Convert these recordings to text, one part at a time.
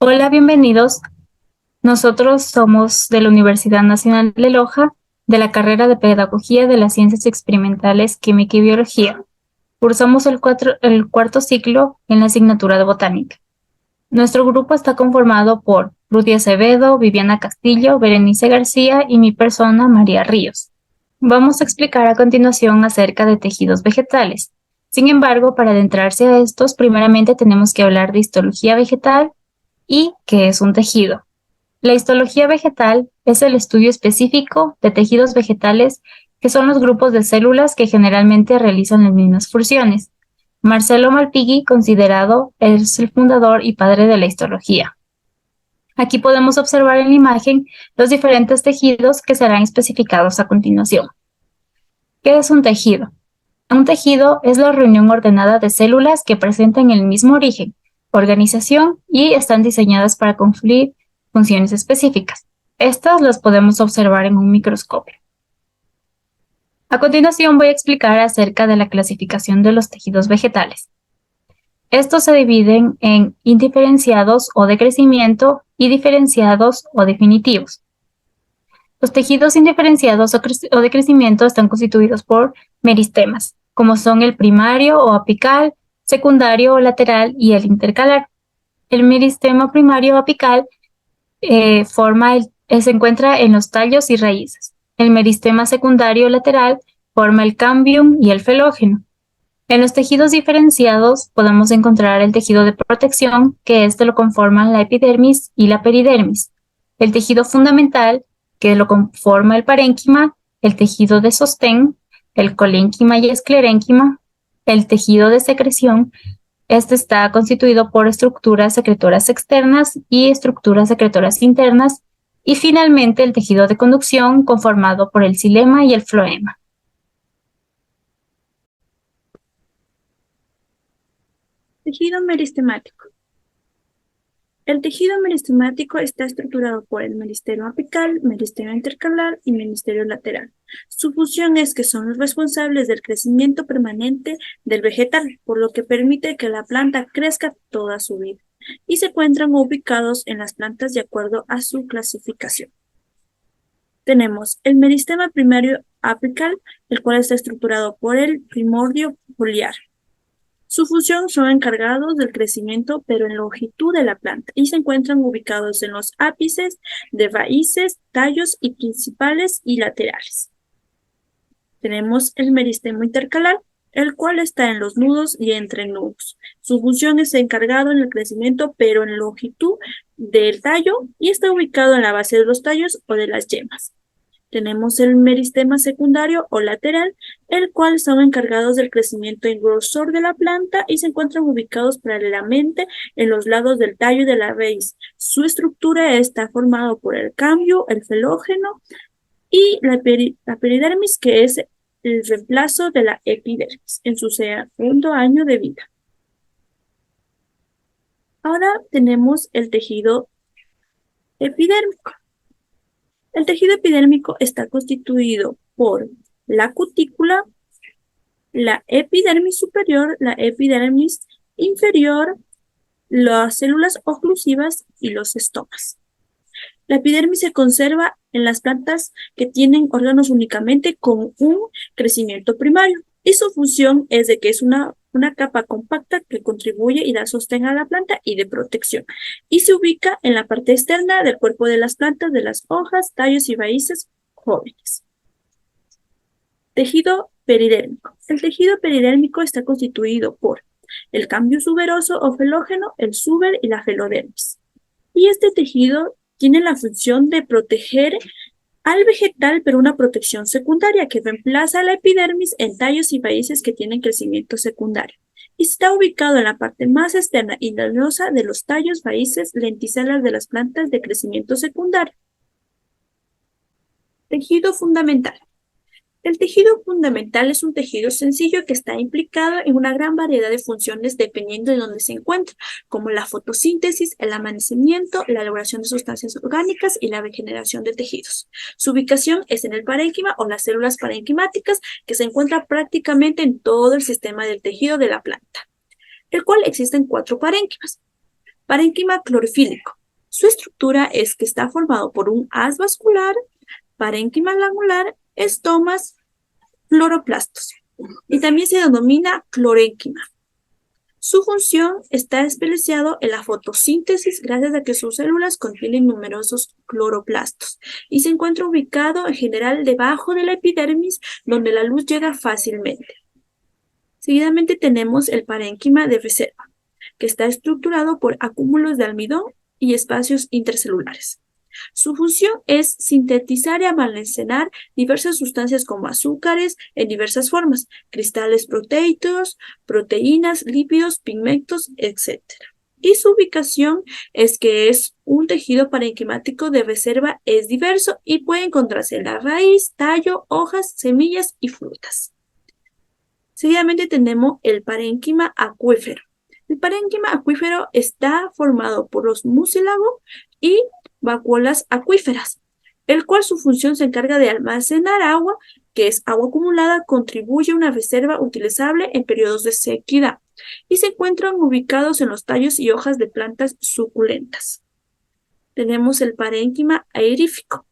Hola, bienvenidos. Nosotros somos de la Universidad Nacional de Loja, de la carrera de Pedagogía de las Ciencias Experimentales, Química y Biología. Cursamos el cuarto ciclo en la asignatura de Botánica. Nuestro grupo está conformado por Rudy Acevedo, Viviana Castillo, Berenice García y mi persona, María Ríos. Vamos a explicar a continuación acerca de tejidos vegetales. Sin embargo, para adentrarse a estos, primeramente tenemos que hablar de histología vegetal y qué es un tejido. La histología vegetal es el estudio específico de tejidos vegetales, que son los grupos de células que generalmente realizan las mismas funciones. Marcelo Malpighi, considerado es el fundador y padre de la histología. Aquí podemos observar en la imagen los diferentes tejidos que serán especificados a continuación. ¿Qué es un tejido? Un tejido es la reunión ordenada de células que presentan el mismo origen, organización y están diseñadas para cumplir funciones específicas. Estas las podemos observar en un microscopio. A continuación voy a explicar acerca de la clasificación de los tejidos vegetales. Estos se dividen en indiferenciados o de crecimiento y diferenciados o definitivos. Los tejidos indiferenciados o de crecimiento están constituidos por meristemas, como son el primario o apical, secundario o lateral y el intercalar. El meristema primario o apical se encuentra en los tallos y raíces. El meristema secundario o lateral forma el cambium y el felógeno. En los tejidos diferenciados podemos encontrar el tejido de protección, que lo conforman la epidermis y la peridermis. El tejido fundamental, que lo conforma el parénquima, el tejido de sostén, el colénquima y esclerénquima, el tejido de secreción. Este está constituido por estructuras secretoras externas y estructuras secretoras internas, y finalmente el tejido de conducción, conformado por el xilema y el floema. Tejido meristemático. El tejido meristemático está estructurado por el meristemo apical, meristemo intercalar y meristemo lateral. Su función es que son los responsables del crecimiento permanente del vegetal, por lo que permite que la planta crezca toda su vida, y se encuentran ubicados en las plantas de acuerdo a su clasificación. Tenemos el meristema primario apical, el cual está estructurado por el primordio foliar. Su función son encargados del crecimiento, pero en longitud de la planta, y se encuentran ubicados en los ápices de raíces, tallos y principales y laterales. Tenemos el meristemo intercalar, el cual está en los nudos y entre nudos. Su función es encargado en el crecimiento, pero en longitud del tallo, y está ubicado en la base de los tallos o de las yemas. Tenemos el meristema secundario o lateral, el cual son encargados del crecimiento en grosor de la planta y se encuentran ubicados paralelamente en los lados del tallo y de la raíz. Su estructura está formada por el cambio, el felógeno y la peridermis, que es el reemplazo de la epidermis en su segundo año de vida. Ahora tenemos el tejido epidérmico. El tejido epidérmico está constituido por la cutícula, la epidermis superior, la epidermis inferior, las células oclusivas y los estomas. La epidermis se conserva en las plantas que tienen órganos únicamente con un crecimiento primario, y su función es de que es una capa compacta que contribuye y da sostén a la planta y de protección, y se ubica en la parte externa del cuerpo de las plantas, de las hojas, tallos y raíces jóvenes. Tejido peridérmico. El tejido peridérmico está constituido por el cambio suberoso o felógeno, el suber y la felodermis. Y este tejido tiene la función de proteger al vegetal, pero una protección secundaria que reemplaza a la epidermis en tallos y raíces que tienen crecimiento secundario. Y está ubicado en la parte más externa y leñosa de los tallos, raíces, lenticelas de las plantas de crecimiento secundario. Tejido fundamental. El tejido fundamental es un tejido sencillo que está implicado en una gran variedad de funciones dependiendo de dónde se encuentra, como la fotosíntesis, el amanecimiento, la elaboración de sustancias orgánicas y la regeneración de tejidos. Su ubicación es en el parénquima o las células parenquimáticas, que se encuentra prácticamente en todo el sistema del tejido de la planta, el cual existen 4 parénquimas. Parénquima clorofílico. Su estructura es que está formado por un haz vascular, parénquima lanular, estomas, cloroplastos. Y también se denomina clorénquima. Su función está especializado en la fotosíntesis gracias a que sus células contienen numerosos cloroplastos y se encuentra ubicado en general debajo de la epidermis donde la luz llega fácilmente. Seguidamente tenemos el parénquima de reserva, que está estructurado por acúmulos de almidón y espacios intercelulares. Su función es sintetizar y almacenar diversas sustancias como azúcares en diversas formas, cristales proteicos, proteínas, lípidos, pigmentos, etc. Y su ubicación es que es un tejido parenquimático de reserva, es diverso y puede encontrarse en la raíz, tallo, hojas, semillas y frutas. Seguidamente tenemos el parénquima acuífero. El parénquima acuífero está formado por los mucílagos y vacuolas acuíferas, el cual su función se encarga de almacenar agua, que es agua acumulada, contribuye a una reserva utilizable en periodos de sequía y se encuentran ubicados en los tallos y hojas de plantas suculentas. Tenemos el parénquima aerífico,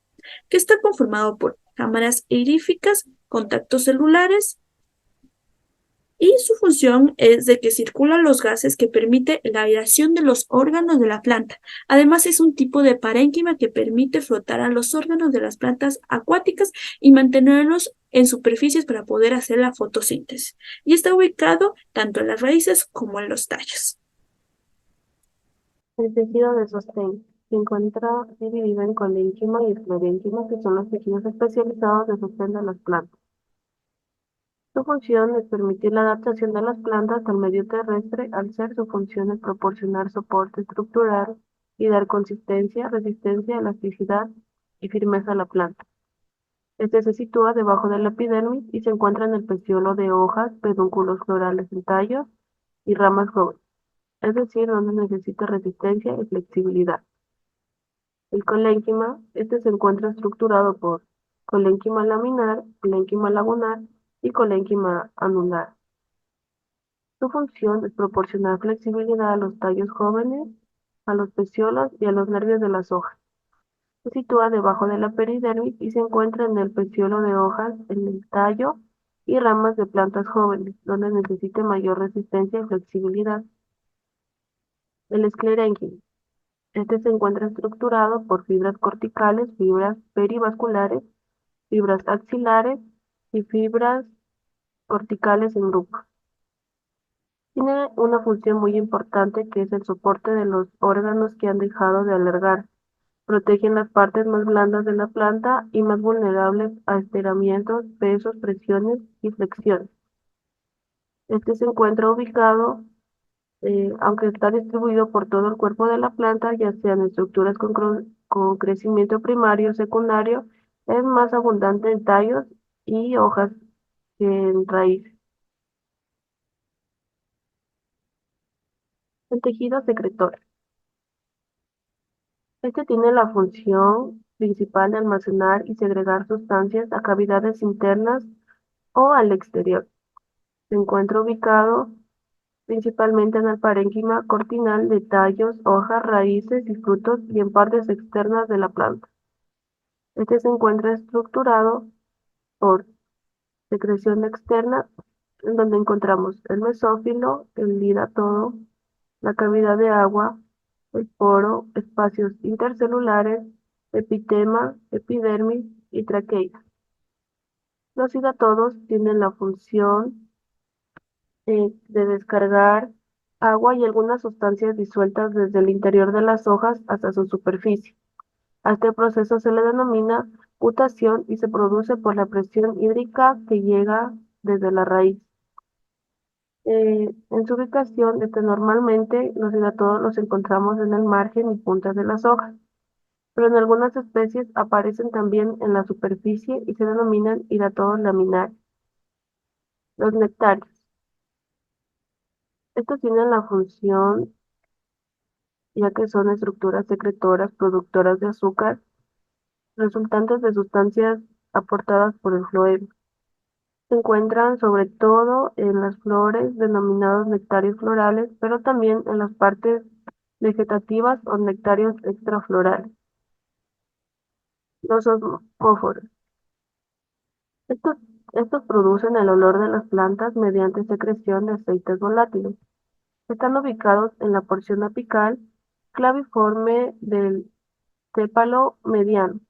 que está conformado por cámaras aeríficas, contactos celulares, y su función es de que circulan los gases que permite la aireación de los órganos de la planta. Además, es un tipo de parénquima que permite flotar a los órganos de las plantas acuáticas y mantenerlos en superficies para poder hacer la fotosíntesis. Y está ubicado tanto en las raíces como en los tallos. El tejido de sostén se encuentra dividido en colénquima y esclerénquima, que son los tejidos especializados de sostén de las plantas. Su función es permitir la adaptación de las plantas al medio terrestre, al ser su función es proporcionar soporte estructural y dar consistencia, resistencia, elasticidad y firmeza a la planta. Este se sitúa debajo de la epidermis y se encuentra en el peciolo de hojas, pedúnculos florales en tallos y ramas jóvenes, es decir, donde necesita resistencia y flexibilidad. El colénquima, este se encuentra estructurado por colénquima laminar, colénquima lagunar y colénquima anular. Su función es proporcionar flexibilidad a los tallos jóvenes, a los peciolos y a los nervios de las hojas. Se sitúa debajo de la peridermis y se encuentra en el peciolo de hojas, en el tallo y ramas de plantas jóvenes, donde necesita mayor resistencia y flexibilidad. El esclerénquima. Este se encuentra estructurado por fibras corticales, fibras perivasculares, fibras axilares y fibras corticales en grupo. Tiene una función muy importante que es el soporte de los órganos que han dejado de alargar. Protegen las partes más blandas de la planta y más vulnerables a estiramientos, pesos, presiones y flexiones. Este se encuentra ubicado, aunque está distribuido por todo el cuerpo de la planta, ya sean estructuras con crecimiento primario o secundario, es más abundante en tallos y hojas que en raíces. El tejido secretor. Este tiene la función principal de almacenar y segregar sustancias a cavidades internas o al exterior. Se encuentra ubicado principalmente en el parénquima cortinal de tallos, hojas, raíces y frutos y en partes externas de la planta. Este se encuentra estructurado por secreción externa, en donde encontramos el mesófilo, el hidatodo, la cavidad de agua, el poro, espacios intercelulares, epitema, epidermis y traqueia. Los hidatodos tienen la función de descargar agua y algunas sustancias disueltas desde el interior de las hojas hasta su superficie. A este proceso se le denomina putación y se produce por la presión hídrica que llega desde la raíz. En su ubicación, normalmente los hidatodos los encontramos en el margen y puntas de las hojas, pero en algunas especies aparecen también en la superficie y se denominan hidatodos laminares. Los nectarios. Estos tienen la función, ya que son estructuras secretoras productoras de azúcar, resultantes de sustancias aportadas por el floema. Se encuentran sobre todo en las flores denominados nectarios florales, pero también en las partes vegetativas o nectarios extraflorales. Los osmóforos. Estos, estos producen el olor de las plantas mediante secreción de aceites volátiles. Están ubicados en la porción apical claviforme del sépalo mediano,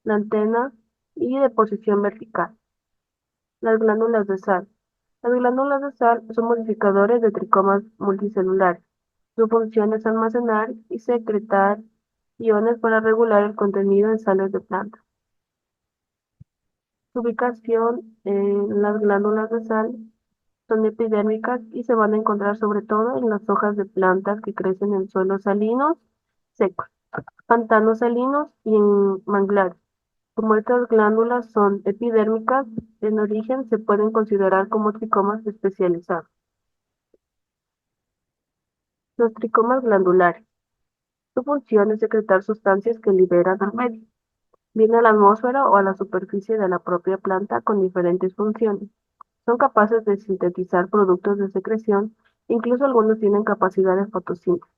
la antena y de posición vertical. Las glándulas de sal. Las glándulas de sal son modificadores de tricomas multicelulares. Su función es almacenar y secretar iones para regular el contenido en sales de plantas. Su ubicación en las glándulas de sal son epidérmicas y se van a encontrar sobre todo en las hojas de plantas que crecen en suelos salinos secos, pantanos salinos y en manglares. Como estas glándulas son epidérmicas, en origen se pueden considerar como tricomas especializados. Los tricomas glandulares. Su función es secretar sustancias que liberan al medio, bien a la atmósfera o a la superficie de la propia planta con diferentes funciones. Son capaces de sintetizar productos de secreción, incluso algunos tienen capacidad de fotosíntesis.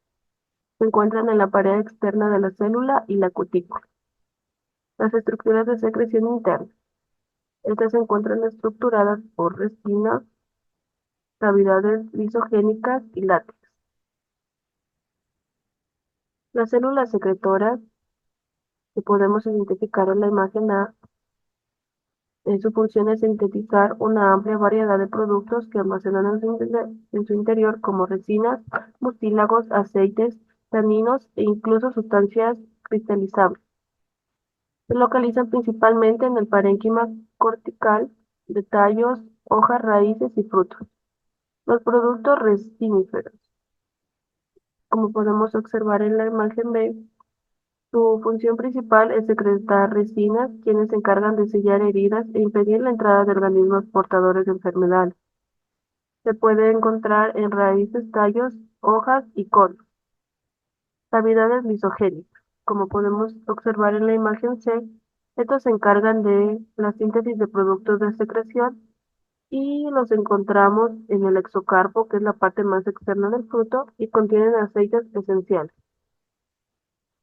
Se encuentran en la pared externa de la célula y la cutícula. Las estructuras de secreción interna. Estas se encuentran estructuradas por resinas, cavidades lisogénicas y látex. Las células secretoras, que podemos identificar en la imagen A, su función es sintetizar una amplia variedad de productos que almacenan en su interior como resinas, mucílagos, aceites, taninos e incluso sustancias cristalizables. Se localizan principalmente en el parénquima cortical de tallos, hojas, raíces y frutos. Los productos resiníferos. Como podemos observar en la imagen B, su función principal es secretar resinas, quienes se encargan de sellar heridas e impedir la entrada de organismos portadores de enfermedades. Se puede encontrar en raíces, tallos, hojas y conos. Cavidades lisogénicas. Como podemos observar en la imagen C, estos se encargan de la síntesis de productos de secreción y los encontramos en el exocarpo, que es la parte más externa del fruto, y contienen aceites esenciales.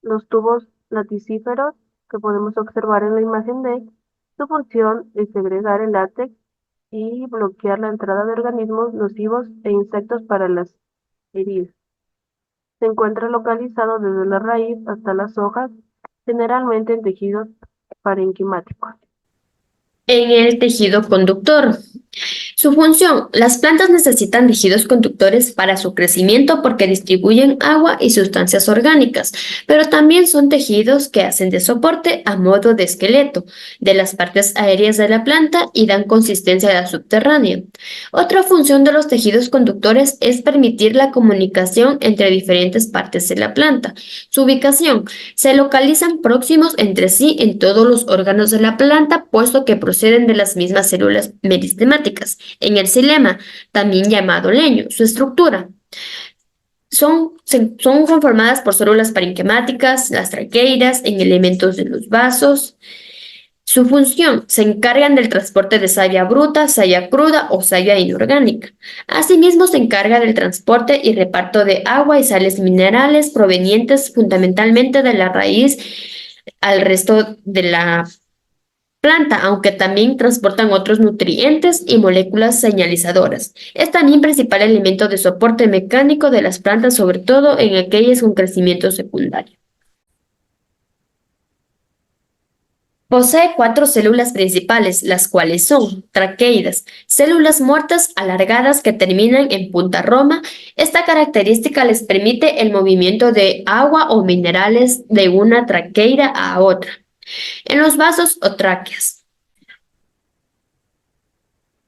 Los tubos laticíferos, que podemos observar en la imagen D, su función es segregar el látex y bloquear la entrada de organismos nocivos e insectos para las heridas. Se encuentra localizado desde la raíz hasta las hojas, generalmente en tejidos parenquimáticos. En el tejido conductor. Su función. Las plantas necesitan tejidos conductores para su crecimiento porque distribuyen agua y sustancias orgánicas, pero también son tejidos que hacen de soporte a modo de esqueleto de las partes aéreas de la planta y dan consistencia a la subterránea. Otra función de los tejidos conductores es permitir la comunicación entre diferentes partes de la planta. Su ubicación. Se localizan próximos entre sí en todos los órganos de la planta, puesto que proceden de las mismas células meristemáticas. En el xilema, también llamado leño, su estructura son conformadas por células parenquimáticas, las traqueidas, en elementos de los vasos. Su función, se encargan del transporte de savia bruta, savia cruda o savia inorgánica. Asimismo, se encarga del transporte y reparto de agua y sales minerales provenientes fundamentalmente de la raíz al resto de la planta, aunque también transportan otros nutrientes y moléculas señalizadoras. Es también principal elemento de soporte mecánico de las plantas, sobre todo en aquellas con crecimiento secundario. Posee 4 células principales, las cuales son traqueidas, células muertas alargadas que terminan en punta roma. Esta característica les permite el movimiento de agua o minerales de una traqueida a otra. En los vasos o tráqueas.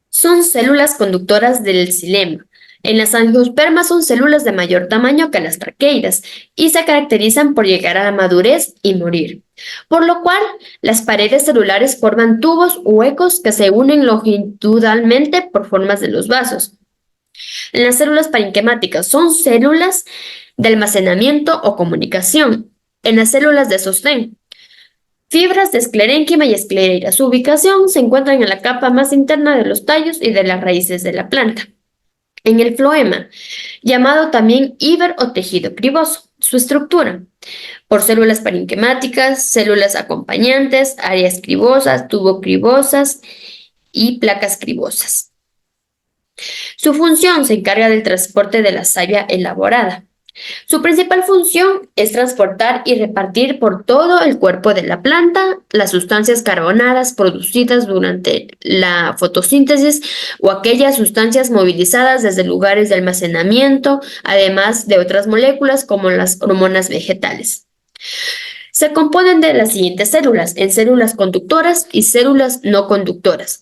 Son células conductoras del xilema. En las angiospermas son células de mayor tamaño que las traqueidas y se caracterizan por llegar a la madurez y morir, por lo cual las paredes celulares forman tubos huecos que se unen longitudinalmente por formas de los vasos. En las células parenquimáticas son células de almacenamiento o comunicación. En las células de sostén, fibras de esclerénquima y esclereira. Su ubicación se encuentra en la capa más interna de los tallos y de las raíces de la planta. En el floema, llamado también íber o tejido criboso. su estructura por células parenquimáticas, células acompañantes, áreas cribosas, tubocribosas y placas cribosas. Su función se encarga del transporte de la savia elaborada. Su principal función es transportar y repartir por todo el cuerpo de la planta las sustancias carbonadas producidas durante la fotosíntesis o aquellas sustancias movilizadas desde lugares de almacenamiento, además de otras moléculas como las hormonas vegetales. Se componen de las siguientes células, en células conductoras y células no conductoras.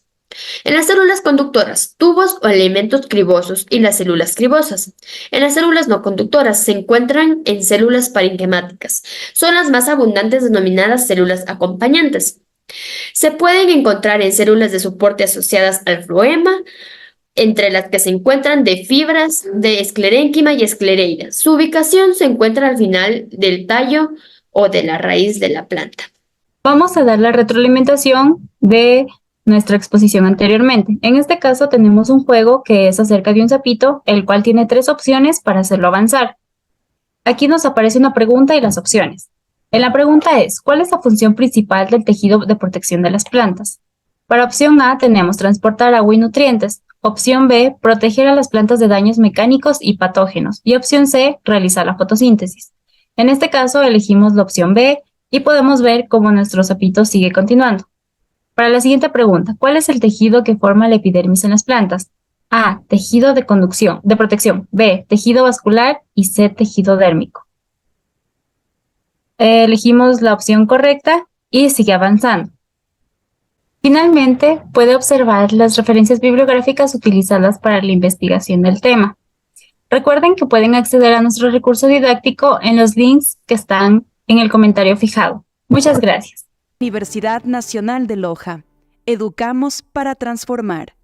En las células conductoras, tubos o elementos cribosos y las células cribosas. En las células no conductoras se encuentran en células parenquimáticas. Son las más abundantes denominadas células acompañantes. Se pueden encontrar en células de soporte asociadas al floema, entre las que se encuentran de fibras de esclerénquima y esclereida. Su ubicación se encuentra al final del tallo o de la raíz de la planta. Vamos a dar la retroalimentación de nuestra exposición anteriormente. En este caso tenemos un juego que es acerca de un sapito, el cual tiene 3 opciones para hacerlo avanzar. Aquí nos aparece una pregunta y las opciones. En la pregunta es, ¿cuál es la función principal del tejido de protección de las plantas? Para opción A tenemos transportar agua y nutrientes. Opción B, proteger a las plantas de daños mecánicos y patógenos. Y opción C, realizar la fotosíntesis. En este caso elegimos la opción B y podemos ver cómo nuestro sapito sigue continuando. Para la siguiente pregunta, ¿cuál es el tejido que forma la epidermis en las plantas? A, tejido de protección. B, tejido vascular y C, tejido dérmico. Elegimos la opción correcta y sigue avanzando. Finalmente, puede observar las referencias bibliográficas utilizadas para la investigación del tema. Recuerden que pueden acceder a nuestro recurso didáctico en los links que están en el comentario fijado. Muchas gracias. Universidad Nacional de Loja. Educamos para transformar.